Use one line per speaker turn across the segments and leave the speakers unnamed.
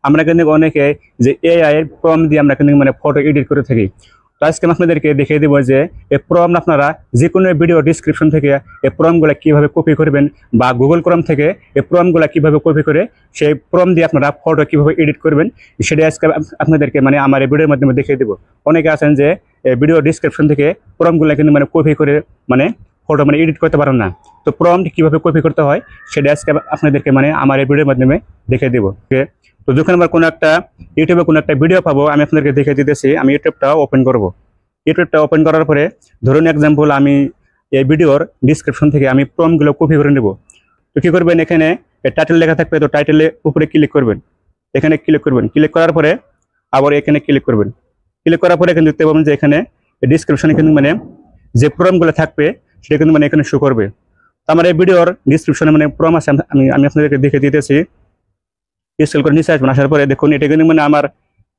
আমরা কিন্তু অনেকে যে এআই এর প্রম্পট দিয়ে আমরা কিন্তু মানে ফটো এডিট করে থাকি। তো আজকে আমি আপনাদেরকে দেখিয়ে দেবো যে এই প্রম্পট আপনারা যে কোনো ভিডিও ডিসক্রিপশন থেকে এই প্রম্পটগুলো কিভাবে কপি করবেন, বা গুগল ক্রোম থেকে এই প্রম্পটগুলো কিভাবে কপি করে সেই প্রম্পট দিয়ে আপনারা ফটো কিভাবে এডিট করবেন, সেটা আজকে আপনাদেরকে মানে আমার এই ভিডিওর মাধ্যমে দেখিয়ে দেবো। অনেকে আছেন যে ভিডিও ডিসক্রিপশন থেকে প্রম্পটগুলো কিন্তু মানে কপি করে মানে ফটো মানে এডিট করতে পারেন না। তো প্রম্পট কিভাবে কপি করতে হয় সেটা আজকে আপনাদেরকে মানে আমার এই ভিডিওর মাধ্যমে দেখিয়ে দেবো। তো যখন আমার কোনো একটা ইউটিউবে কোনো একটা ভিডিও পাবো, আমি আপনাদেরকে দেখিয়ে দিতেছি। আমি ইউটিউবটা ওপেন করব। ইউটিউবটা ওপেন করার পরে ধরুন এক্সাম্পল আমি এই ভিডিওর ডিসক্রিপশন থেকে আমি প্রম্পটগুলো কপি করে নেব। তো কী করবেন, এখানে টাইটেল লেখা থাকবে, তো টাইটেলের উপরে ক্লিক করবেন, এখানে ক্লিক করবেন। ক্লিক করার পরে আবার এখানে ক্লিক করবেন। ক্লিক করার পরে এখানে দেখতে পাবেন যে এখানে ডিসক্রিপশনে কিন্তু মানে যে প্রম্পটগুলো থাকবে সেটা কিন্তু মানে এখানে শো করবে। তো আমার এই ভিডিওর ডিসক্রিপশনে মানে প্রম্পট আছে, আমি আপনাদেরকে দেখে দিতেছি। স্ক্রল করে নিচে আসবেন, আসার পরে দেখুন এটা কিন্তু মানে আমার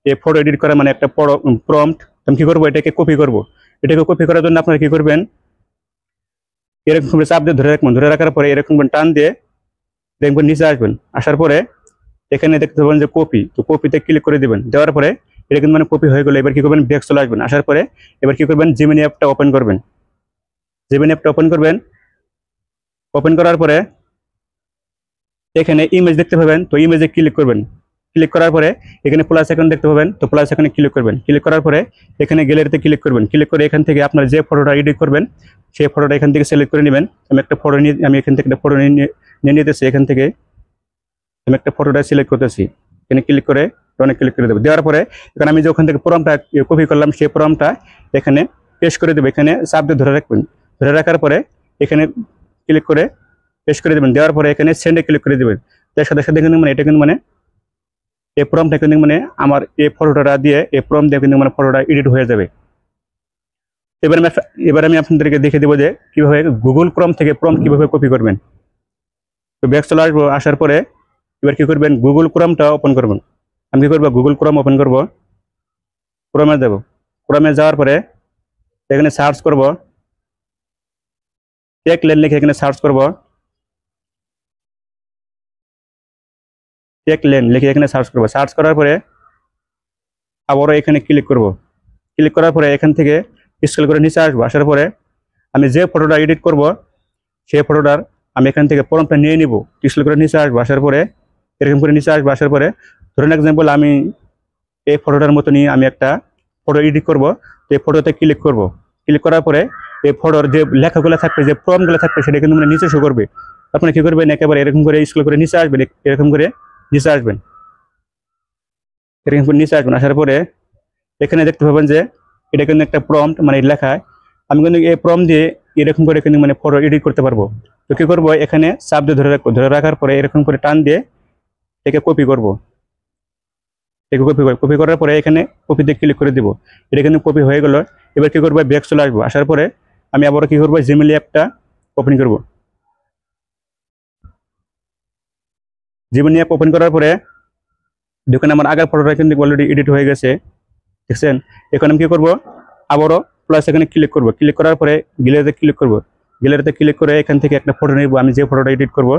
এই ফটো এডিট করা মানে একটা প্রম্পট। আমি কি করবো, এটাকে কপি করব। এটাকে কপি করার জন্য আপনারা কি করবেন, এরকম করে চাপ দিয়ে ধরে রাখবেন। ধরে রাখার পরে এরকম টান দিয়ে দেখবেন নিচে আসবেন। আসার পরে এখানে দেখতে পাবেন যে কপি, তো কপিতে ক্লিক করে দিবেন। দেওয়ার পরে এটা কিন্তু মানে কপি হয়ে গেলো। এবার কি করবেন, ব্যাক চলে আসবেন। আসার পরে এবার কি করবেন, জিমিনি অ্যাপটা ওপেন করবেন। জিমিনি অ্যাপটা ওপেন করবেন। ওপেন করার পরে এখানে ইমেজ দেখতে পাবেন, তো ইমেজে ক্লিক করবেন। ক্লিক করার পরে এখানে প্লাস আইকন দেখতে পাবেন, তো প্লাস আইকনে ক্লিক করবেন। ক্লিক করার পরে এখানে গ্যালারিতে ক্লিক করবেন। ক্লিক করে এখান থেকে আপনার যে ফটোটা এডিট করবেন সেই ফটোটা এখান থেকে সিলেক্ট করে নেবেন। আমি একটা ফটো নিয়ে এখান থেকে একটা ফটো নিয়ে নিতেছি। এখান থেকে আমি একটা ফটোটা সিলেক্ট করতেছি। এখানে ক্লিক করে অনেক ক্লিক করে দেবো। দেওয়ার পরে এখানে আমি যে ওখান থেকে প্রম্পটটা কপি করলাম সেই প্রম্পটটা এখানে পেস্ট করে দেবো। এখানে চাপ দিয়ে ধরে রাখবেন। ধরে রাখার পরে এখানে ক্লিক করে পেস্ট করে দেবেন। দেওয়ার পরে এখানে সেন্ডে ক্লিক করে দেবেন। তার সাথে সাথে কিন্তু মানে এটা কিন্তু মানে এই প্রম্পটটা কিন্তু মানে আমার এই ফটোটা দিয়ে এই প্রম্পট দিয়ে কিন্তু মানে ফটোটা এডিট হয়ে যাবে। এবার আমি আপনাদেরকে দেখে দেবো যে কিভাবে গুগল ক্রোম থেকে প্রম্পট কিভাবে কপি করবেন। তো ব্যাক চলে আসবো। আসার পরে এবার কি করবেন, গুগল ক্রোমটা ওপেন করবেন। আমি কি করবো, গুগল ক্রোম ওপেন করব। ক্রোমে যাব। ক্রোমে যাওয়ার পরে এখানে সার্চ করব, টেকলেন লিখে এখানে সার্চ করব। টেকলেন লিখে এখানে সার্চ করব। সার্চ করার পরে আবারও এখানে ক্লিক করব। ক্লিক করার পরে এখান থেকে স্ক্রল করে নিচে আসবো। আসার পরে আমি যে ফটোটা এডিট করব সেই ফটোটার আমি এখান থেকে প্রম্পটটা নিয়ে নিব। স্ক্রল করে নিচে আসবো। আসার পরে এরকম করে নিচে আসবো। আসার পরে ধরুন এক্সাম্পল আমি এই ফটোটার মতো নিয়ে আমি একটা ফটো এডিট করব। তো এই ফটোতে ক্লিক করব। ক্লিক করার পরে এই ফটোর যে লেখাগুলো থাকবে, যে প্রম্পটগুলো থাকবে সেটা কিন্তু মানে নিচে শো করবে। আপনি কি করবেন, একেবারে এরকম করে স্ক্রল করে নিচে আসবেন। এরকম করে নিচে আসবেন। এরকম করে নিচে আসবেন। আসার পরে এখানে দেখতে পাবেন যে এটা কিন্তু একটা প্রম্পট মানে লেখা। আমি কিন্তু এই প্রম্পট দিয়ে এরকম করে কিন্তু মানে ফটো এডিট করতে পারবো। তো কি করবো, এখানে চাপ দিয়ে ধরে রাখবো। ধরে রাখার পরে এরকম করে টান দিয়ে একে কপি করব। একে কপি করার পরে এখানে কপিতে ক্লিক করে দিব। এটা কিন্তু কপি হয়ে গেল। এবার কি করবো, ব্যাক চলে আসবো। আসার পরে আমি আবার কি করবো, জিমেইল অ্যাপটা ওপেন করব। জিমেইল অ্যাপ ওপেন করার পরে দেখুন আমার আগের ফটোটা কিন্তু অলরেডি এডিট হয়ে গেছে, দেখছেন। এখন আমি কি করবো, আবারও প্লাস এখানে ক্লিক করব। ক্লিক করার পরে গ্যালারিতে ক্লিক করব। গ্যালারিতে ক্লিক করে এখান থেকে একটা ফটো নিব। আমি যে ফটোটা এডিট করব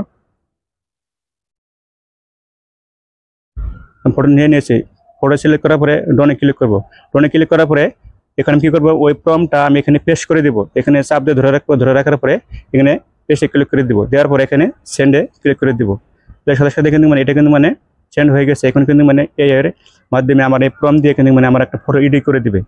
ফটো নিয়ে নিয়েছি। ফটো সিলেক্ট করার পরে ডনে ক্লিক করব। ডনে ক্লিক করার পরে এখানে কি করব, ওই প্রম্পটটা আমি এখানে পেস্ট করে দিব। এখানে চাপ দিয়ে ধরে রাখবো। ধরে রাখার পরে এখানে পেস্টে ক্লিক করে দিব। দেওয়ার পরে এখানে সেন্ডে ক্লিক করে দিব। তার সাথে সাথে কিন্তু মানে এটা কিন্তু মানে সেন্ড হয়ে গেছে। এখন কিন্তু মানে এর মাধ্যমে আমার এই প্রম্পট দিয়ে কিন্তু মানে আমার একটা ফটো এডিট করে দিবে।